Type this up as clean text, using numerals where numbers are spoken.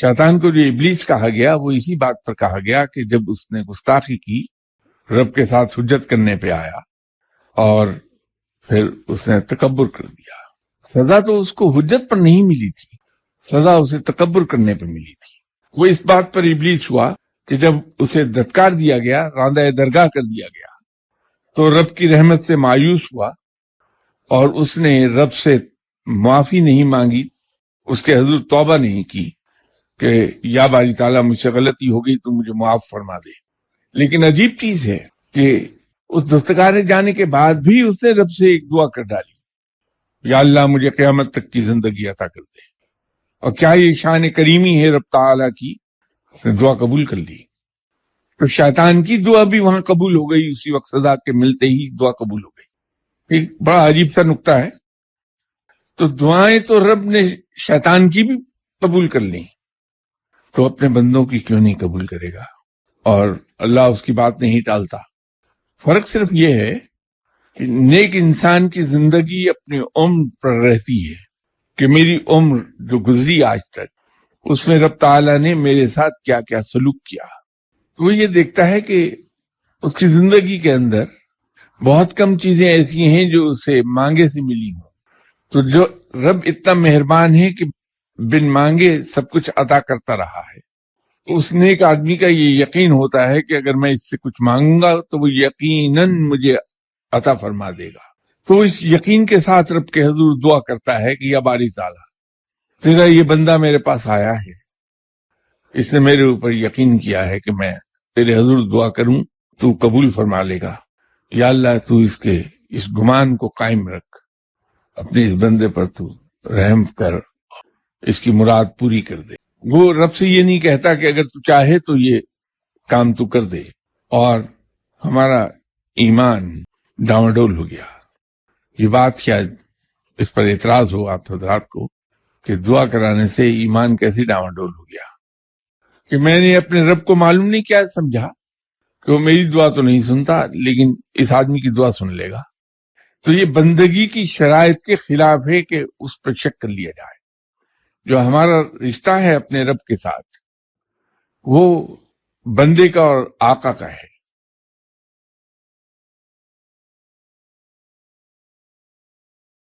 شیطان کو جو ابلیس کہا گیا وہ اسی بات پر کہا گیا کہ جب اس نے گستاخی کی، رب کے ساتھ حجت کرنے پہ آیا اور پھر اس نے تکبر کر دیا۔ سزا تو اس کو حجت پر نہیں ملی تھی، سزا اسے تکبر کرنے پر ملی تھی۔ وہ اس بات پر ابلیس ہوا کہ جب اسے دھتکار دیا گیا، راندہ درگاہ کر دیا گیا، تو رب کی رحمت سے مایوس ہوا اور اس نے رب سے معافی نہیں مانگی، اس کے حضور توبہ نہیں کی کہ یا باری تعالیٰ مجھ سے غلطی ہو گئی تو مجھے معاف فرما دے۔ لیکن عجیب چیز ہے کہ اس دھتکارے جانے کے بعد بھی اس نے رب سے ایک دعا کر ڈالی، یا اللہ مجھے قیامت تک کی زندگی عطا کر دے۔ اور کیا یہ شان کریمی ہے رب تعالیٰ کی، اس نے دعا قبول کر لی۔ تو شیطان کی دعا بھی وہاں قبول ہو گئی، اسی وقت سزا کے ملتے ہی دعا قبول ہو گئی۔ ایک بڑا عجیب سا نکتہ ہے۔ تو دعائیں تو رب نے شیطان کی بھی قبول کر لیں، تو اپنے بندوں کی کیوں نہیں قبول کرے گا؟ اور اللہ اس کی بات نہیں ٹالتا۔ فرق صرف یہ ہے کہ نیک انسان کی زندگی اپنی عمر پر رہتی ہے کہ میری عمر جو گزری آج تک، اس میں رب تعالیٰ نے میرے ساتھ کیا کیا سلوک کیا۔ تو وہ یہ دیکھتا ہے کہ اس کی زندگی کے اندر بہت کم چیزیں ایسی ہیں جو اسے مانگے سے ملی ہوں، تو جو رب اتنا مہربان ہے کہ بن مانگے سب کچھ عطا کرتا رہا ہے، اس نیک آدمی کا یہ یقین ہوتا ہے کہ اگر میں اس سے کچھ مانگوں گا تو وہ یقیناً مجھے عطا فرما دے گا۔ تو اس یقین کے ساتھ رب کے حضور دعا کرتا ہے کہ یا باری تعالیٰ، تیرا یہ بندہ میرے پاس آیا ہے، اس نے میرے اوپر یقین کیا ہے کہ میں تیرے حضور دعا کروں تو قبول فرما لے گا۔ یا اللہ تو اس گمان کو قائم رکھ، اپنے اس بندے پر تو رحم کر، اس کی مراد پوری کر دے۔ وہ رب سے یہ نہیں کہتا کہ اگر تو چاہے تو یہ کام تو کر دے، اور ہمارا ایمان ڈاواڈول ہو گیا۔ یہ بات شاید اس پر اعتراض ہو آپ حضرات کو کہ دعا کرانے سے ایمان کیسی ڈاواڈول ہو گیا، کہ میں نے اپنے رب کو معلوم نہیں کیا سمجھا کہ وہ میری دعا تو نہیں سنتا لیکن اس آدمی کی دعا سن لے گا۔ تو یہ بندگی کی شرائط کے خلاف ہے کہ اس پر شک کر لیا جائے۔ جو ہمارا رشتہ ہے اپنے رب کے ساتھ، وہ بندے کا اور آقا کا ہے۔